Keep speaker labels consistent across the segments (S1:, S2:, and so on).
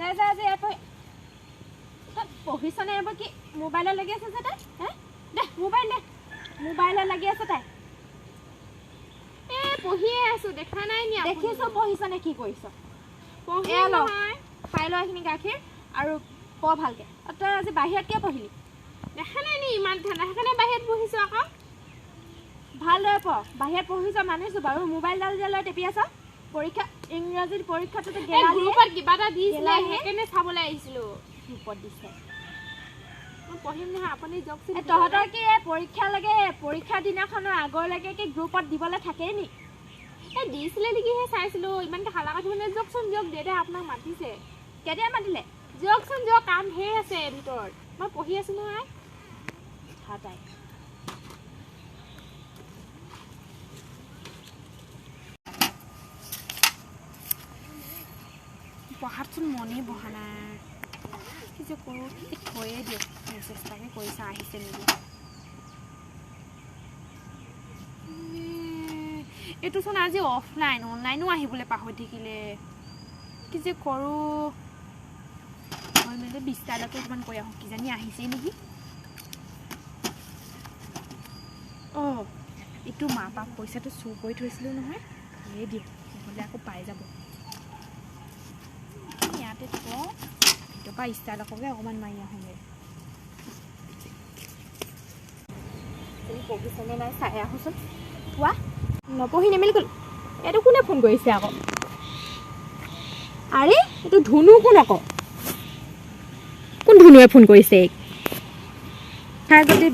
S1: যে পঢ়িছনে এবাৰ কি মোবাইলত লাগি আছে যে তাই দে মোবাইলত লাগি আছে তাই
S2: পঢ়িয়ে আছো দেখা নাই নি
S1: দেখিছ পঢ়িছনে কি কৰিছ
S2: পঢ়িয়ে নহয়
S1: খাই ল এইখিনি গাখীৰ আৰু পঢ় ভালকে তই আজি বাহিৰত কিয় পঢ়িলি
S2: দেখা নাই নি ইমান ঠাণ্ডা সেইকাৰণে বাহিৰত বহিছো আকৌ
S1: ভালদৰে পঢ় বাহিৰত পঢ়িছ মানিছো বাৰু মোবাইলডাল যে লৈ টেপি আছ পৰীক্ষা ইংৰাজীৰ পৰীক্ষাটোতে গেলা
S2: গ্ৰুপত কিবা এটা দিছিলে সেইকাৰণে চাবলৈ আহিছিলো
S1: গ্ৰুপত দিছে
S2: মই পঢ়িম নহয় আপুনি জকচোন
S1: তহঁতৰ কি পৰীক্ষা লাগে পৰীক্ষা দিনাখনৰ আগলৈকে কি গ্ৰুপত দিবলৈ থাকেই নি
S2: দিছিলে নেকিহে চাইছিলো ইমানকে হালা কাটি মানে জকচোন জক দেউতাই আপোনাক মাতিছে
S1: কেতিয়া মাতিলে
S2: জকচোন জক কাম ঢেৰ আছে ভিতৰত মই পঢ়ি আছো নহয়
S1: তাই
S2: পঢ়াতচোন মনেই বহা নাই কি যে কৰোঁ থৈয়ে দিয়ক চেষ্টাকে কৰিছা আহিছে নেকি এইটোচোন আজি অফলাইন অনলাইনো আহিবলৈ পাহৰি থাকিলে কি যে কৰোঁ মই মানে বিস্তাৰলৈকে অকণমান কৈ আহোঁ কিজানি আহিছেই নেকি অঁ এইটো মা বাপ পইচাটো চুৰ কৰি থৈছিলোঁ নহয় থৈয়ে দিয়ক নহ'লে আকৌ পাই যাব ইয়াতে থওঁ ভিতৰ পৰা ষ্টাইলককে অকণমান মাৰি আহোঁগৈ
S1: তুমি পঢ়িছনে নাই চাই আহোঁচোন কোৱা
S2: নপঢ়ি নেমেলি গ'ল এইটো কোনে ফোন কৰিছে আকৌ আৰে এইটো ধুনু কোন আকৌ কোন ধুনুৱে ফোন কৰিছে
S1: তাৰ যদি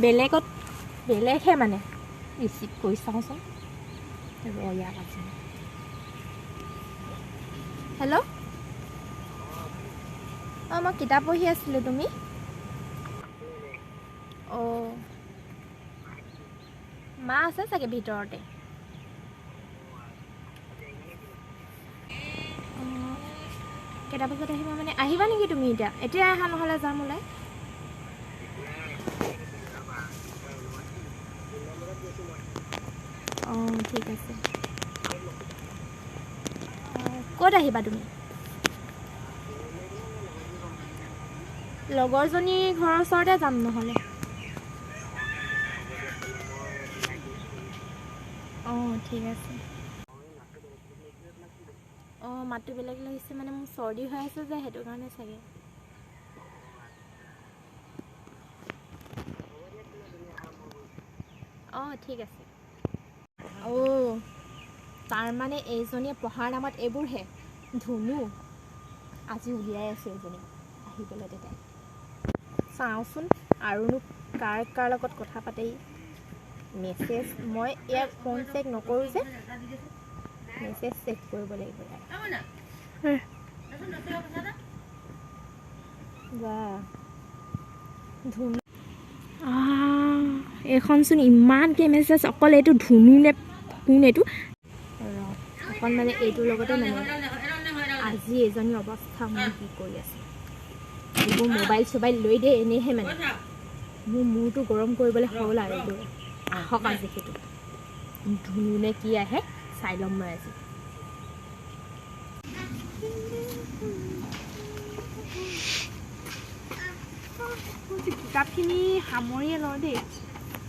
S1: বেলেগহে মানে ৰিচিভ কৰি চাওঁচোন ইয়াত আছে হেল্ল' অঁ মই কিতাপ পঢ়ি আছিলোঁ তুমি অঁ মা আছে চাগে ভিতৰতে কেইটা বজাত আহিবা মানে আহিবা নেকি তুমি এতিয়া আহা নহ'লে যাম ওলাই অঁ ঠিক আছে ক'ত আহিবা তুমি লগৰজনীৰ ঘৰৰ ওচৰতে যাম নহ'লে অঁ ঠিক আছে অঁ মাতটো বেলেগ লাগিছে মানে মোৰ চৰ্দি হৈ আছে যে সেইটো কাৰণে চাগে অঁ ঠিক আছে অঁ তাৰমানে এইজনীয়ে পঢ়াৰ নামত এইবোৰহে ধুনু আজি উলিয়াই আছে এইজনী আহি পেলাই তেতিয়া চাওঁচোন আৰুনো কাৰ লগত কথা পাতেই মেছেজ মই ইয়াক ফোন চেক নকৰোঁ যে মেছেজ চেক কৰিব লাগিব ধুনু
S2: এইখনচোন ইমানকৈ মেছেজ অকল এইটো ধুনু নে কোন এইটো
S1: অকল মানে এইটোৰ লগতে মানে আজি এজনী অৱস্থা মই কি কৰি আছোঁ এইবোৰ মোবাইল চবাইল লৈ দিয়ে এনেইহে মানে মোৰ মূৰটো গৰম কৰিবলৈ হ'ল আৰু এইবোৰ আহক আজি সেইটো ধুনু নে কি আহে চাই ল'ম মই আজি
S2: কিতাপখিনি সামৰিয়ে লওঁ দেই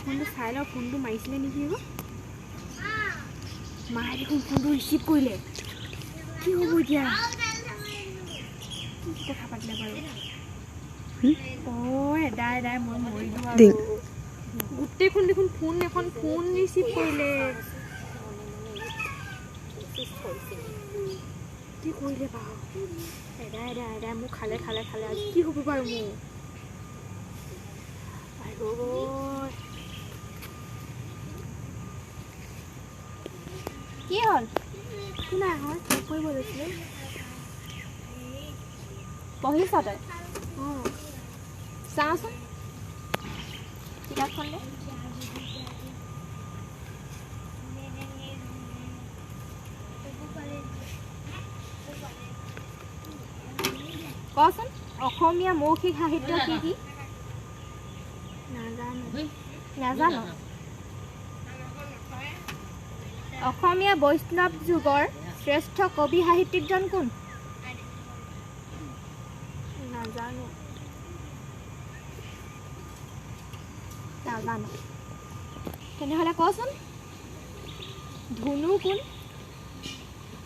S2: ফোনটো চাই লওঁ ফোনটো মাৰিছিলে নেকি আকৌ মায়ে দেখোন ফোনটো ৰিচিভ কৰিলে কি হ'ব এতিয়া কি কথা পাতিলে বাৰু অঁ এদাই মই মৰিলোঁ আৰু গোটেইখন দেখোন ফোন ৰিচিভ কৰিলে কি কৰিলে বাৰু এদাই মোক খালে আজি কি হ'ব বাৰু মোৰ
S1: কি হ'ল
S2: কি নাই হয় কৰিব লৈছিলে
S1: পঢ়িছ তই
S2: অঁ
S1: চাওঁচোন কিতাপখন দে কচোন অসমীয়া মৌখিক সাহিত্য কি নাজানো অসমীয়া বৈষ্ণৱ যুগৰ শ্ৰেষ্ঠ কবি সাহিত্যিকজন কোন
S2: নাজানো
S1: তেনেহ'লে কচোন ধুনু কোন?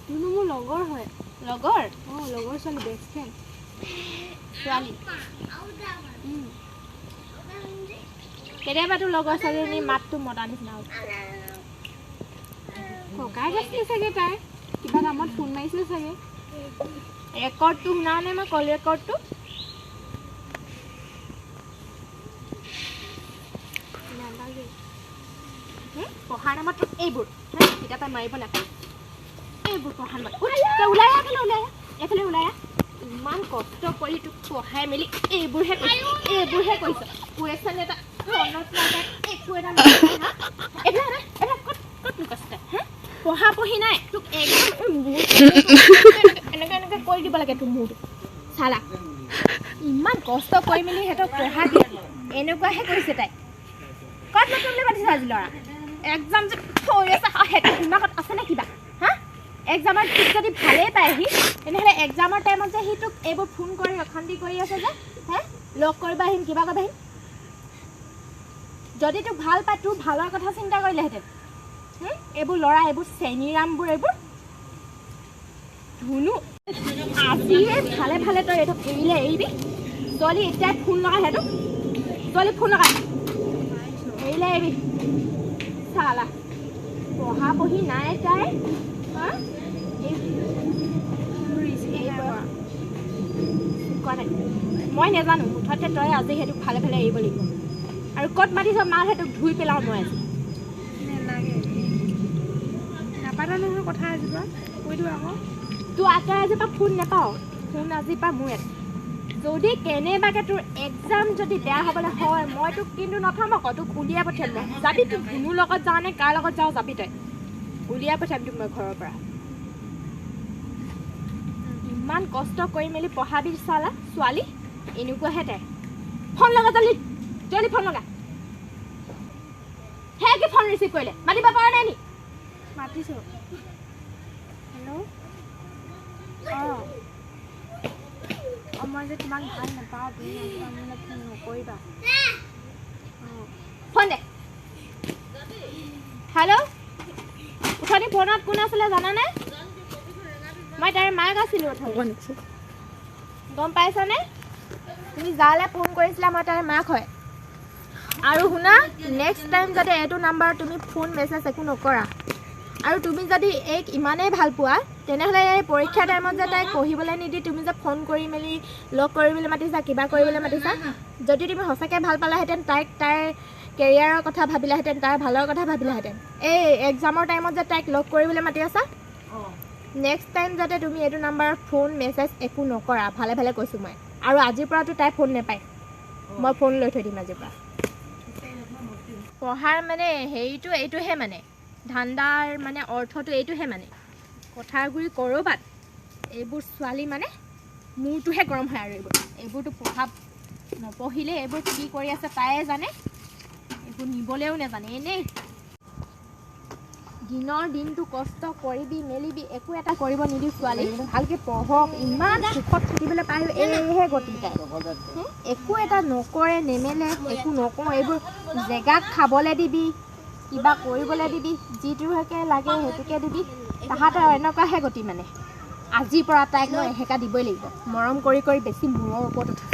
S2: ধুনু মোৰ লগৰ হয়
S1: লগৰ
S2: অঁ লগৰ ছোৱালী বেষ্ট ফ্ৰেণ্ড
S1: ছোৱালী কেতিয়াবা তোৰ লগৰ ছোৱালীজনী মাতটো মতা নিচিনা হ'ল
S2: ককাই আছিলে চাগে তাই কিবা কামত ফোন মাৰিছিলে চাগে
S1: ৰেকৰ্ডটো শুনা নে মই কল ৰেকৰ্ডটো
S2: নালাগে
S1: পঢ়াৰ নামত এইবোৰ কিতাপে মাৰিব নাপায় এইবোৰ পঢ়াৰ নামত তই ওলাই আহ এইফালে ওলাই আহ ইমান কষ্ট কৰি তোক পঢ়াই মেলি এইবোৰহে কৰিছ কুৱেশ্যন এটা মনত নাযায় একো এটা নকৰে হা এইবিলাক ক'ত কষ্ট হা পঢ়ি নাই তোক একদম এনেকৈ কৰি দিব লাগে তোৰ মূৰটো চালা ইমান কষ্ট কৰি মেলি সিহঁতক পঢ়া দি এনেকুৱাহে কৰিছে তাই ক'ত নতুন বুলি পাতিছে আজি ল'ৰা এক্সাম যে থৈ আছে সেইটো দিমাগত আছেনে কিবা হা এক্সামৰ ঠিক যদি ভালেই পায় সি তেনেহ'লে এক্সামৰ টাইমত যে সি তোক এইবোৰ ফোন কৰি অশান্তি কৰি আছে যে হে লগ কৰিব আহিম কিবা কৰিব আহিম যদি তোক ভাল পায় তোৰ ভালৰ কথা চিন্তা কৰিলেহেঁতেন এইবোৰ ল'ৰা এইবোৰ চেনীৰামবোৰ এইবোৰ ধুনু আজিয়ে ভালে ভালে তই এইটো এৰিলে এৰিবি ছোৱালী এতিয়াই ফোন লগাই সেইটো ছোৱালী ফোন লগাই এৰিলে এৰিবি চালা পঢ়ি নাই তাই মই নাজানো মুঠতে তই আজি সেইটোক ভালে ভালে এৰিব লাগিব আৰু ক'ত মাতিছ মাৰ সেইটোক ধুই পেলাওঁ মই আজি
S2: নালাগে নাপাতা নহয় কথা এজোপা কৈ দিওঁ আকৌ
S1: তোৰ আটা এজোপা ফোন নাপাওঁ ফোন আজিৰ পৰা মোৰ ইয়াত যদি কেনেবাকৈ তোৰ এক্সাম যদি বেয়া হ'বলৈ হয় মই তোক কিন্তু নথম আকৌ তোক উলিয়াই পঠিয়াম মই যাবি তোক ধুনুৰ লগত যাওঁ নে কাৰ লগত যাওঁ যাবি তই উলিয়াই পঠিয়াম তোক মই ঘৰৰ পৰা ইমান কষ্ট কৰি মেলি পঢ়াবি চালা ছোৱালী এনেকুৱাহে তাই ফোন লগা জলদি ফোন লগা সেই কি ফোন ৰিচিভ কৰিলে মাতিব পৰা নাই নি
S2: মাতিছোঁ হেল্ল' অঁ মই যে তোমাক ভাল নাপাওঁ তুমি মোলৈ ফোন নকৰিবা
S1: ফোন দে হেল্ল' উঠনি ফোনত কোন আছিলে জানানে মই তাইৰ মাক আছিলোঁ গম পাইছানে তুমি যালৈ ফোন কৰিছিলা মই তাইৰ মাক হয় আৰু শুনা নেক্সট টাইম যাতে এইটো নাম্বাৰ তুমি ফোন মেছেজ একো নকৰা আৰু তুমি যদি এইক ইমানেই ভাল পোৱা তেনেহ'লে এই পৰীক্ষা টাইমত যে তাইক পঢ়িবলৈ নিদি তুমি যে ফোন কৰি মেলি লগ কৰিবলৈ মাতিছা কিবা কৰিবলৈ মাতিছা যদি তুমি সঁচাকৈ ভাল পালাহেঁতেন তাইৰ কেৰিয়াৰৰ কথা ভাবিলাহেঁতেন তাইৰ ভালৰ কথা ভাবিলাহেঁতেন এই এক্সামৰ টাইমত যে তাইক লগ কৰিবলৈ মাতি আছা নেক্সট টাইম যাতে তুমি এইটো নাম্বাৰ ফোন মেছেজ একো নকৰা ভালে ভালে কৈছোঁ মই আৰু আজিৰ পৰাতো তাই ফোন নাপায় মই ফোন লৈ থৈ দিম আজিৰ পৰা পঢ়াৰ মানে হেৰিটো এইটোহে মানে ধান্দাৰ মানে অৰ্থটো এইটোহে মানে কথাগুৰি ক'ৰবাত এইবোৰ ছোৱালী মানে মূৰটোহে গৰম হয় আৰু এইবোৰতো পঢ়া নপঢ়িলে এইবোৰ কি কৰি আছে তাইয়ে জানে এইবোৰ নিবলৈও নাজানে এনেই দিনৰ দিনটো কষ্ট কৰিবি মেলিবি একো এটা কৰিব নিদিওঁ ছোৱালী ভালকৈ পঢ়ক ইমান সুখত থাকিবলৈ পায় এইহে গতি তাই একো এটা নকৰে নেমেলে একো নকওঁ এইবোৰ জেগাক খাবলৈ দিবি কিবা কৰিবলৈ দিবি যিটোকে লাগে সেইটোকে দিবি তাহাঁতৰ এনেকুৱাহে গতি মানে আজিৰ পৰা তাইক মই এহেকা দিবই লাগিব মৰম কৰি কৰি বেছি মূৰৰ ওপৰত উঠিছে